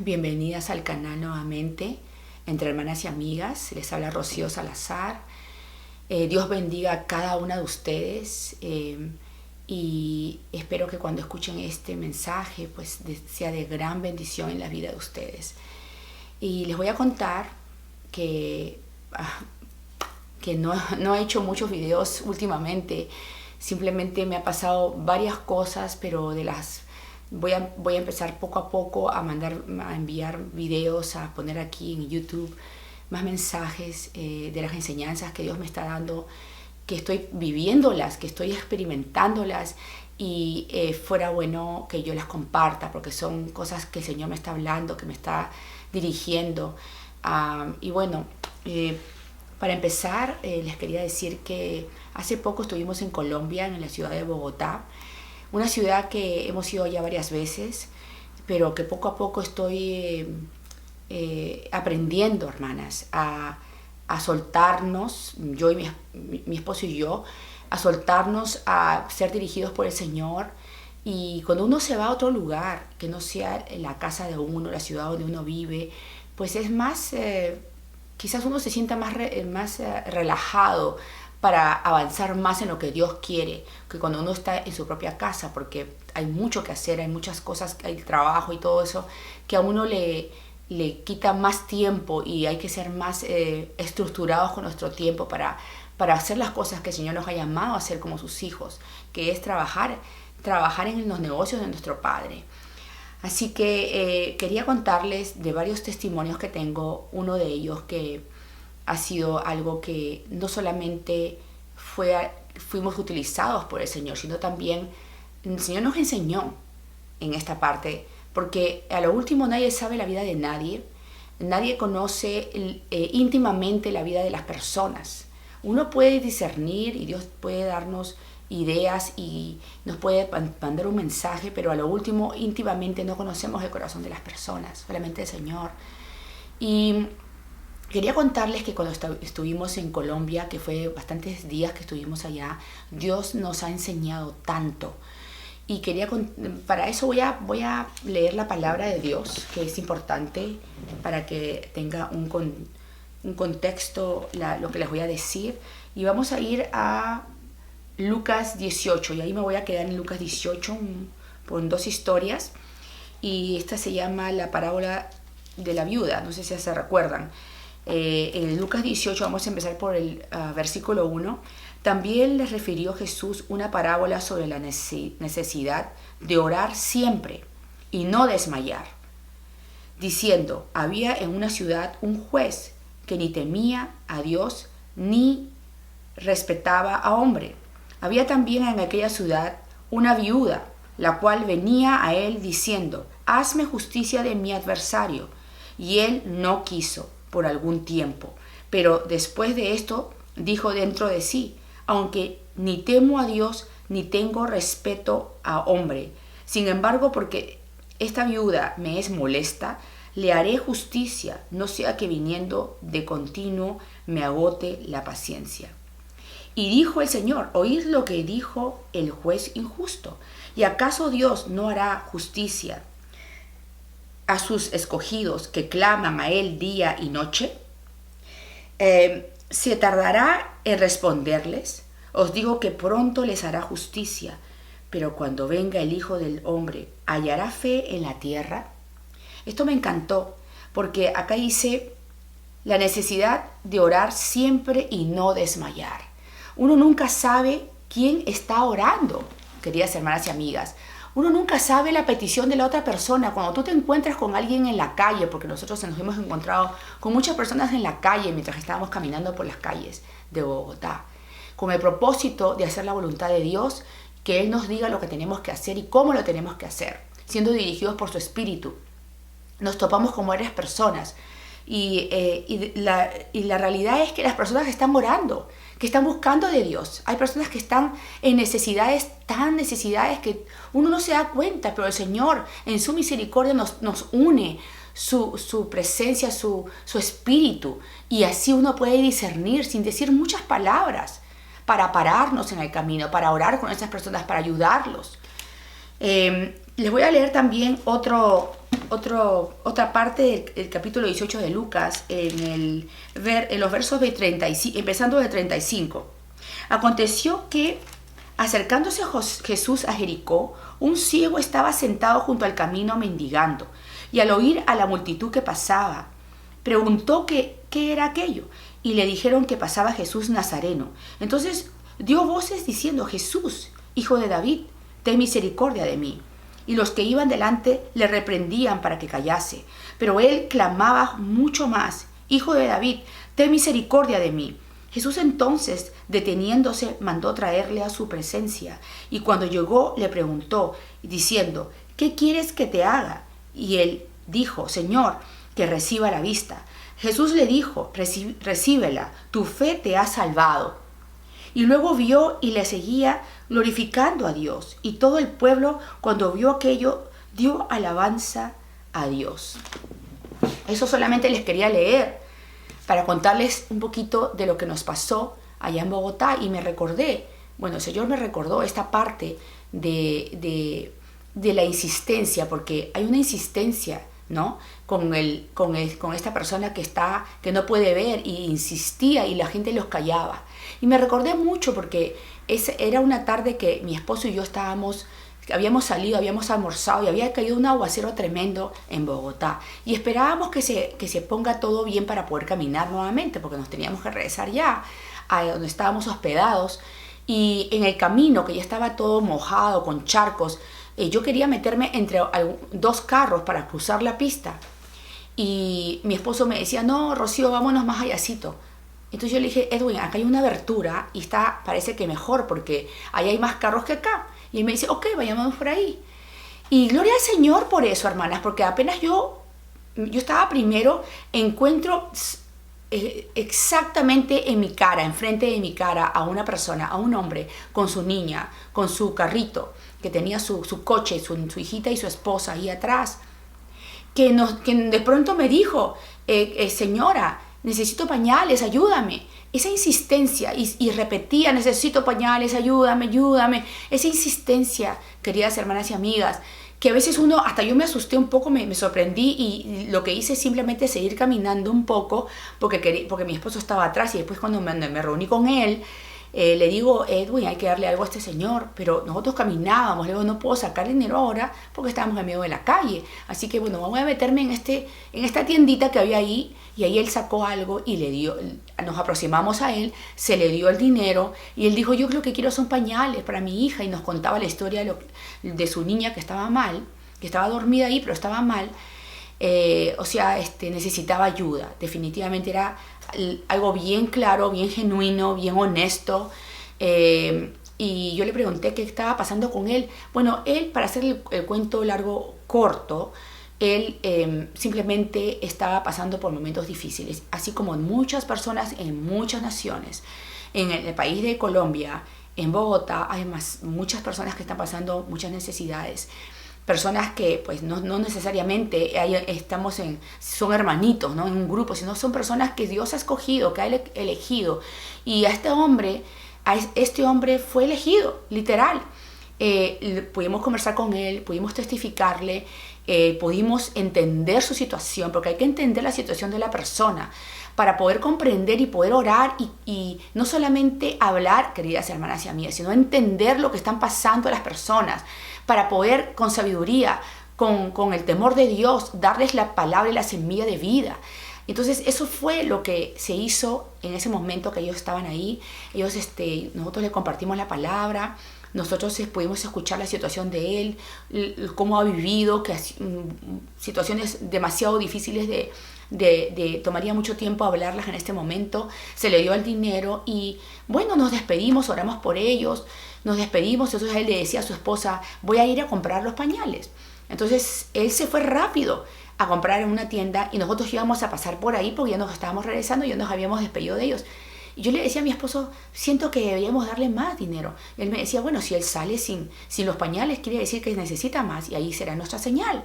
bienvenidas al canal nuevamente, entre hermanas y amigas. Les habla Rocío Salazar. Dios bendiga a cada una de ustedes y espero que cuando escuchen este mensaje pues sea de gran bendición en la vida de ustedes. Y les voy a contar que no he hecho muchos videos últimamente. Simplemente me ha pasado varias cosas, pero voy a empezar poco a poco a enviar videos, a poner aquí en YouTube más mensajes de las enseñanzas que Dios me está dando, que estoy viviéndolas, que estoy experimentándolas, y fuera bueno que yo las comparta, porque son cosas que el Señor me está hablando, que me está dirigiendo. Y bueno, para empezar, les quería decir que hace poco estuvimos en Colombia, en la ciudad de Bogotá, una ciudad que hemos ido ya varias veces, pero que poco a poco estoy aprendiendo, hermanas, a soltarnos, yo y mi esposo y yo, a soltarnos, a ser dirigidos por el Señor. Y cuando uno se va a otro lugar, que no sea la casa de uno, la ciudad donde uno vive, pues es más, quizás uno se sienta más relajado para avanzar más en lo que Dios quiere, que cuando uno está en su propia casa, porque hay mucho que hacer, hay muchas cosas, hay trabajo y todo eso, que a uno le quita más tiempo, y hay que ser más estructurados con nuestro tiempo para hacer las cosas que el Señor nos ha llamado a hacer como sus hijos, que es trabajar en los negocios de nuestro Padre. Así que quería contarles de varios testimonios que tengo. Uno de ellos que ha sido algo que no solamente fuimos utilizados por el Señor, sino también el Señor nos enseñó en esta parte, porque a lo último nadie sabe la vida de nadie, nadie conoce íntimamente la vida de las personas. Uno puede discernir y Dios puede darnos ideas y nos puede mandar un mensaje, pero a lo último íntimamente no conocemos el corazón de las personas, solamente el Señor. Y quería contarles que cuando estuvimos en Colombia, que fue bastantes días que estuvimos allá, Dios nos ha enseñado tanto. Y para eso voy a leer la palabra de Dios, que es importante para que tenga un contexto lo que les voy a decir. Y vamos a ir a Lucas 18, y ahí me voy a quedar en Lucas 18 con dos historias. Y esta se llama la parábola de la viuda, no sé si se recuerdan. En Lucas 18 vamos a empezar por el versículo 1. También les refirió Jesús una parábola sobre la necesidad de orar siempre y no desmayar, diciendo: había en una ciudad un juez que ni temía a Dios ni respetaba a hombre. Había también en aquella ciudad una viuda, la cual venía a él diciendo: hazme justicia de mi adversario. Y él no quiso por algún tiempo, pero después de esto dijo dentro de sí: aunque ni temo a Dios ni tengo respeto a hombre, sin embargo, porque esta viuda me es molesta, le haré justicia, no sea que viniendo de continuo me agote la paciencia. Y dijo el Señor: oíd lo que dijo el juez injusto. ¿Y acaso Dios no hará justicia a sus escogidos que claman a él día y noche? ¿Se tardará en responderles? Os digo que pronto les hará justicia. Pero cuando venga el Hijo del Hombre, ¿hallará fe en la tierra? Esto me encantó, porque acá dice la necesidad de orar siempre y no desmayar. Uno nunca sabe quién está orando, queridas hermanas y amigas. Uno nunca sabe la petición de la otra persona. Cuando tú te encuentras con alguien en la calle, porque nosotros nos hemos encontrado con muchas personas en la calle mientras estábamos caminando por las calles de Bogotá, con el propósito de hacer la voluntad de Dios, que Él nos diga lo que tenemos que hacer y cómo lo tenemos que hacer, siendo dirigidos por su Espíritu. Nos topamos con varias personas y la realidad es que las personas están orando, que están buscando de Dios. Hay personas que están en necesidades que uno no se da cuenta, pero el Señor en su misericordia nos une su presencia, su espíritu, y así uno puede discernir sin decir muchas palabras para pararnos en el camino, para orar con esas personas, para ayudarlos. Les voy a leer también otro otra parte del capítulo 18 de Lucas, en los versos de 35, empezando de 35. Aconteció que, acercándose Jesús a Jericó, un ciego estaba sentado junto al camino mendigando, y al oír a la multitud que pasaba, preguntó qué era aquello, y le dijeron que pasaba Jesús Nazareno. Entonces dio voces diciendo: Jesús, hijo de David, ten misericordia de mí. Y los que iban delante le reprendían para que callase. Pero él clamaba mucho más: Hijo de David, ten misericordia de mí. Jesús entonces, deteniéndose, mandó traerle a su presencia. Y cuando llegó, le preguntó, diciendo: ¿qué quieres que te haga? Y él dijo: Señor, que reciba la vista. Jesús le dijo: recíbela, tu fe te ha salvado. Y luego vio y le seguía, glorificando a Dios. Y todo el pueblo, cuando vio aquello, dio alabanza a Dios. Eso solamente les quería leer para contarles un poquito de lo que nos pasó allá en Bogotá. Y me recordé, el Señor me recordó esta parte de la insistencia, porque hay una insistencia, ¿no? Con esta persona que no puede ver, y insistía y la gente los callaba. Y me recordé mucho porque era una tarde que mi esposo y yo habíamos salido, habíamos almorzado y había caído un aguacero tremendo en Bogotá. Y esperábamos que se ponga todo bien para poder caminar nuevamente, porque nos teníamos que regresar ya a donde estábamos hospedados. Y en el camino, que ya estaba todo mojado, con charcos, yo quería meterme entre dos carros para cruzar la pista. Y mi esposo me decía: no, Rocío, vámonos más allácito. Entonces yo le dije: Edwin, acá hay una abertura y parece que mejor, porque ahí hay más carros que acá. Y él me dice: ok, vayamos por ahí. Y gloria al Señor por eso, hermanas, porque apenas yo estaba primero, encuentro exactamente en mi cara, enfrente de mi cara, a una persona, a un hombre con su niña, con su carrito, que tenía su coche, su hijita y su esposa ahí atrás, que de pronto me dijo: señora, necesito pañales, ayúdame. Esa insistencia, y repetía: necesito pañales, ayúdame. Esa insistencia, queridas hermanas y amigas, que a veces hasta yo me asusté un poco, me sorprendí, y lo que hice es simplemente seguir caminando un poco, porque mi esposo estaba atrás. Y después, cuando me reuní con él, le digo: Edwin, hay que darle algo a este señor. Pero nosotros caminábamos. Le digo: no puedo sacar dinero ahora porque estábamos en medio de la calle, así que vamos a meterme en esta tiendita que había ahí. Y ahí él sacó algo y le dio, nos aproximamos a él, se le dio el dinero, y él dijo: yo lo que quiero son pañales para mi hija. Y nos contaba la historia de su niña, que estaba mal, que estaba dormida ahí, pero estaba mal. Necesitaba ayuda. Definitivamente era algo bien claro, bien genuino, bien honesto. Y yo le pregunté qué estaba pasando con él. Él, para hacer el cuento corto, él simplemente estaba pasando por momentos difíciles, así como muchas personas en muchas naciones. En el país de Colombia, en Bogotá, hay muchas personas que están pasando muchas necesidades. Personas que pues no necesariamente son hermanitos, ¿no?, en un grupo, sino son personas que Dios ha escogido, que ha elegido. Y este hombre fue elegido, literal. Pudimos conversar con él, pudimos testificarle, pudimos entender su situación, porque hay que entender la situación de la persona para poder comprender y poder orar, y no solamente hablar, queridas hermanas y amigas, sino entender lo que están pasando las personas, para poder con sabiduría, con el temor de Dios, darles la palabra y la semilla de vida. Entonces eso fue lo que se hizo en ese momento que ellos estaban ahí. Nosotros le compartimos la palabra. Nosotros pudimos escuchar la situación de él, cómo ha vivido, situaciones demasiado difíciles tomaría mucho tiempo hablarlas en este momento. Se le dio el dinero y nos despedimos, oramos por ellos, nos despedimos. Entonces él le decía a su esposa: voy a ir a comprar los pañales. Entonces él se fue rápido a comprar en una tienda, y nosotros íbamos a pasar por ahí porque ya nos estábamos regresando, ya nos habíamos despedido de ellos. Y yo le decía a mi esposo: siento que deberíamos darle más dinero. Y él me decía: si él sale sin los pañales, quiere decir que necesita más, y ahí será nuestra señal.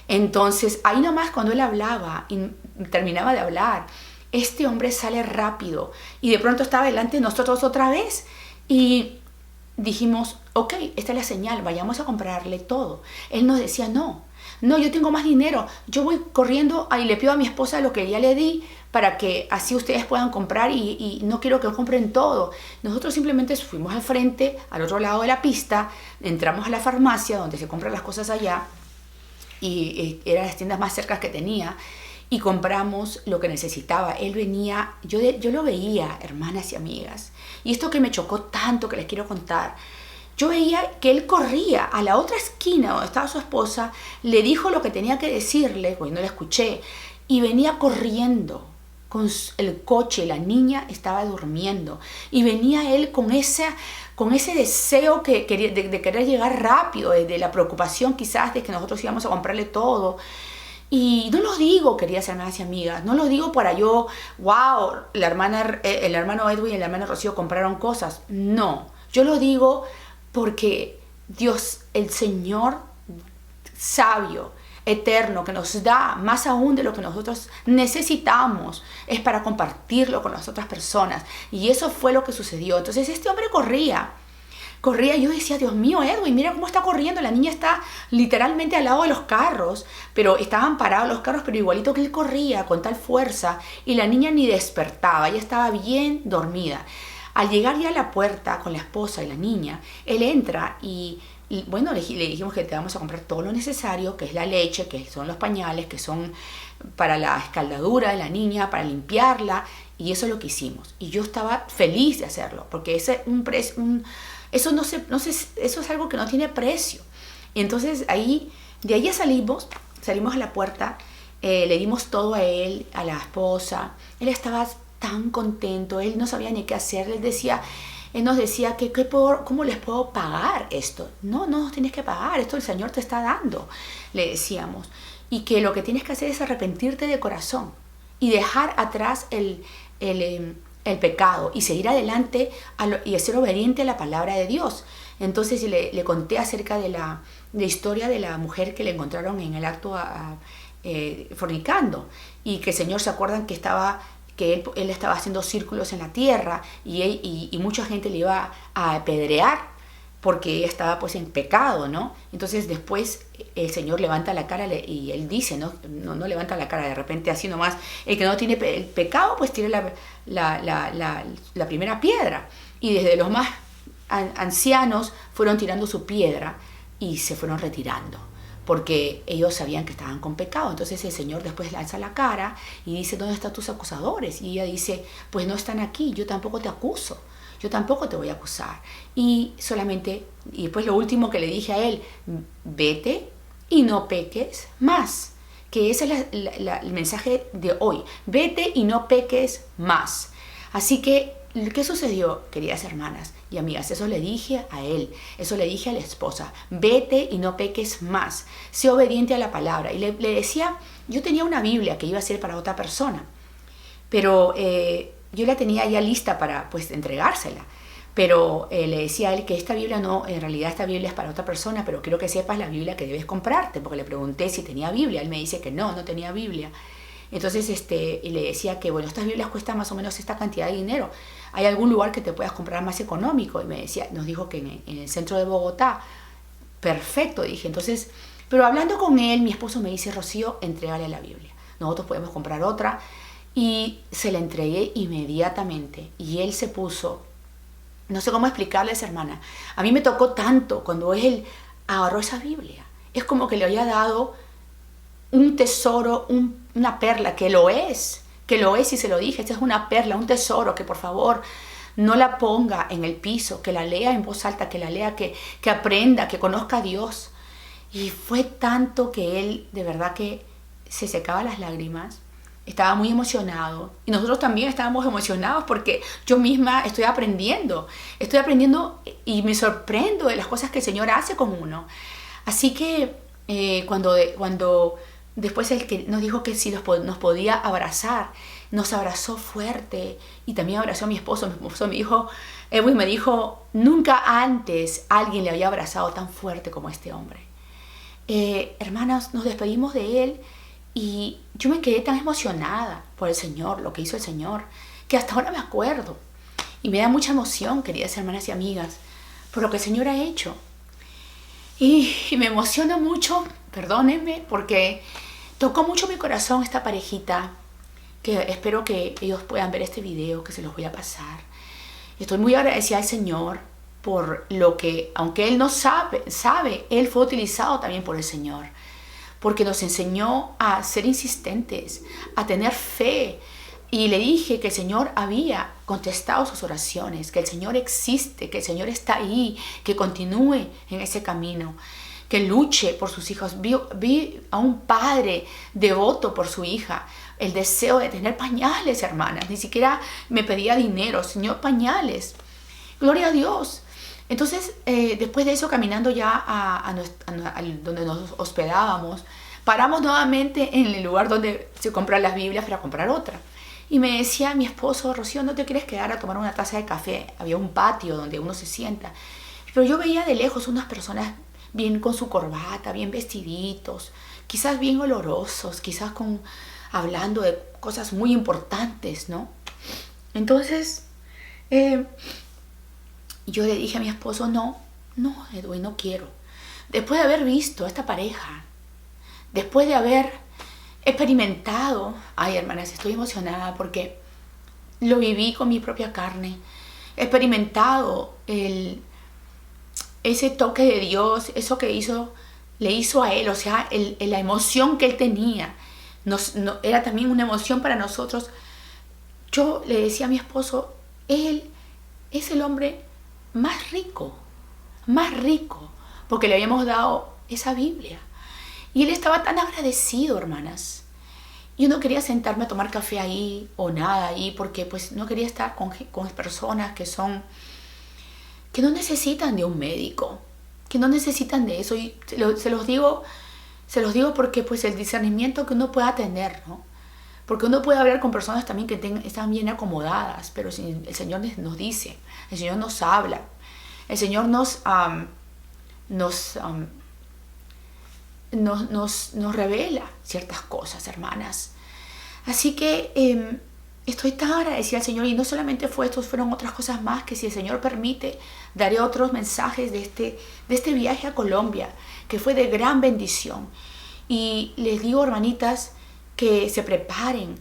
Entonces, ahí nomás, cuando él hablaba y terminaba de hablar, este hombre sale rápido y de pronto estaba delante de nosotros otra vez. Y dijimos, ok, esta es la señal, vayamos a comprarle todo. Él nos decía, no, yo tengo más dinero, yo voy corriendo y le pido a mi esposa lo que ya le di para que así ustedes puedan comprar y no quiero que compren todo. Nosotros simplemente fuimos al frente, al otro lado de la pista, entramos a la farmacia donde se compran las cosas allá y eran las tiendas más cercas que tenía y compramos lo que necesitaba. Él venía, yo lo veía, hermanas y amigas, y esto que me chocó tanto que les quiero contar. Yo veía que él corría a la otra esquina donde estaba su esposa, le dijo lo que tenía que decirle, pues no le escuché, y venía corriendo con el coche. La niña estaba durmiendo y venía él con ese deseo de querer llegar rápido, de la preocupación quizás de que nosotros íbamos a comprarle todo. Y no lo digo, queridas hermanas y amigas, no lo digo para yo, wow, el hermano Edwin y la hermana Rocío compraron cosas. No, yo lo digo porque Dios, el Señor sabio, eterno, que nos da más aún de lo que nosotros necesitamos, es para compartirlo con las otras personas. Y eso fue lo que sucedió. Entonces este hombre corría, y yo decía, Dios mío, Edwin, mira cómo está corriendo. La niña está literalmente al lado de los carros, pero estaban parados los carros, pero igualito que él corría con tal fuerza, y la niña ni despertaba, ella estaba bien dormida. Al llegar ya a la puerta con la esposa y la niña, él entra y bueno, le dijimos que te vamos a comprar todo lo necesario, que es la leche, que son los pañales, que son para la escaldadura de la niña, para limpiarla, y eso es lo que hicimos. Y yo estaba feliz de hacerlo, porque eso es algo que no tiene precio. Y entonces de ahí ya salimos a la puerta, le dimos todo a él, a la esposa. Él estaba tan contento, él no sabía ni qué hacer. Él nos decía que ¿cómo les puedo pagar esto? No tienes que pagar, esto el Señor te está dando, le decíamos. Y que lo que tienes que hacer es arrepentirte de corazón y dejar atrás el pecado y seguir adelante y ser obediente a la palabra de Dios. Entonces le conté acerca de la historia de la mujer que le encontraron en el acto fornicando, y que el Señor, se acuerdan que él estaba haciendo círculos en la tierra y mucha gente le iba a apedrear porque ella estaba pues en pecado, ¿no? Entonces después el Señor levanta la cara y él dice, no levanta la cara de repente así nomás, el que no tiene el pecado pues tire la primera piedra. Y desde los más ancianos fueron tirando su piedra y se fueron retirando, porque ellos sabían que estaban con pecado. Entonces el Señor después le alza la cara y dice, ¿dónde están tus acusadores? Y ella dice, pues no están aquí, yo tampoco te acuso, yo tampoco te voy a acusar. Y después lo último que le dije a él, vete y no peques más. Que ese es el mensaje de hoy, vete y no peques más. Así que, ¿qué sucedió, queridas hermanas y amigas? Eso le dije a él, eso le dije a la esposa, vete y no peques más, sé obediente a la palabra. Y le decía, yo tenía una Biblia que iba a ser para otra persona, pero yo la tenía ya lista para pues entregársela. Pero le decía a él que esta Biblia en realidad esta Biblia es para otra persona, pero quiero que sepas la Biblia que debes comprarte, porque le pregunté si tenía Biblia. Él me dice que no tenía Biblia. Entonces y le decía que bueno, estas Biblias cuestan más o menos esta cantidad de dinero. ¿Hay algún lugar que te puedas comprar más económico? Y nos dijo que en el centro de Bogotá. Perfecto, dije. Entonces, pero hablando con él, mi esposo me dice, Rocío, entrégale la Biblia. Nosotros podemos comprar otra. Y se la entregué inmediatamente. Y él se puso, no sé cómo explicarles, hermana. A mí me tocó tanto cuando él agarró esa Biblia. Es como que le había dado un tesoro, una perla, que lo es y se lo dije, esta es una perla, un tesoro, que por favor no la ponga en el piso, que la lea en voz alta, que la lea, que aprenda, que conozca a Dios. Y fue tanto que él de verdad que se secaba las lágrimas, estaba muy emocionado, y nosotros también estábamos emocionados porque yo misma estoy aprendiendo y me sorprendo de las cosas que el Señor hace con uno. Así que cuando después el que nos dijo que si nos podía abrazar, nos abrazó fuerte y también abrazó a mi esposo. Mi esposo me dijo, Edwin me dijo, nunca antes alguien le había abrazado tan fuerte como este hombre. Hermanas, nos despedimos de él y yo me quedé tan emocionada por el Señor, lo que hizo el Señor, que hasta ahora me acuerdo. Y me da mucha emoción, queridas hermanas y amigas, por lo que el Señor ha hecho. Y me emociona mucho, perdónenme, porque tocó mucho mi corazón esta parejita, que espero que ellos puedan ver este video, que se los voy a pasar. Estoy muy agradecida al Señor por lo que, aunque Él no sabe, Él fue utilizado también por el Señor, porque nos enseñó a ser insistentes, a tener fe. Y le dije que el Señor había contestado sus oraciones, que el Señor existe, que el Señor está ahí, que continúe en ese camino, que luche por sus hijos. Vi a un padre devoto por su hija, el deseo de tener pañales, hermanas. Ni siquiera me pedía dinero, Señor, pañales. Gloria a Dios. Entonces, después de eso, caminando ya a donde nos hospedábamos, paramos nuevamente en el lugar donde se compran las Biblias para comprar otra. Y me decía mi esposo: Rocío, ¿no te quieres quedar a tomar una taza de café? Había un patio donde uno se sienta. Pero yo veía de lejos unas personas bien con su corbata, bien vestiditos, quizás bien olorosos, quizás hablando de cosas muy importantes, ¿no? Entonces, yo le dije a mi esposo: no, Edwin, no quiero. Después de haber visto a esta pareja, después de haber experimentado, ay, hermanas, estoy emocionada porque lo viví con mi propia carne. He experimentado ese toque de Dios, eso que le hizo a él, o sea, la emoción que él tenía, era también una emoción para nosotros. Yo le decía a mi esposo: él es el hombre más rico, porque le habíamos dado esa Biblia. Y él estaba tan agradecido, hermanas. Yo no quería sentarme a tomar café ahí o nada ahí, porque pues no quería estar con personas que no necesitan de un médico, que no necesitan de eso. Y se los digo porque pues el discernimiento que uno pueda tener, ¿no? Porque uno puede hablar con personas también que están bien acomodadas, pero el Señor nos dice, el Señor nos habla, el Señor nos revela ciertas cosas, hermanas. Así que estoy tan agradecida al Señor, y no solamente fue esto, fueron otras cosas más que, si el Señor permite, daré otros mensajes de este viaje a Colombia, que fue de gran bendición. Y les digo, hermanitas, que se preparen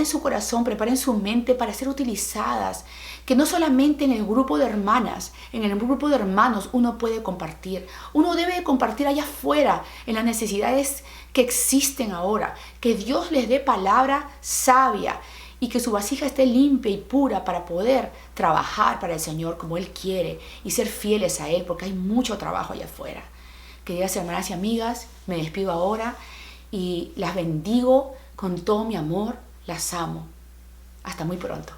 su corazón, preparen su mente para ser utilizadas, que no solamente en el grupo de hermanas, en el grupo de hermanos uno puede compartir, uno debe compartir allá afuera en las necesidades que existen ahora, que Dios les dé palabra sabia y que su vasija esté limpia y pura para poder trabajar para el Señor como Él quiere y ser fieles a Él, porque hay mucho trabajo allá afuera. Queridas hermanas y amigas, me despido ahora y las bendigo con todo mi amor, las amo. Hasta muy pronto.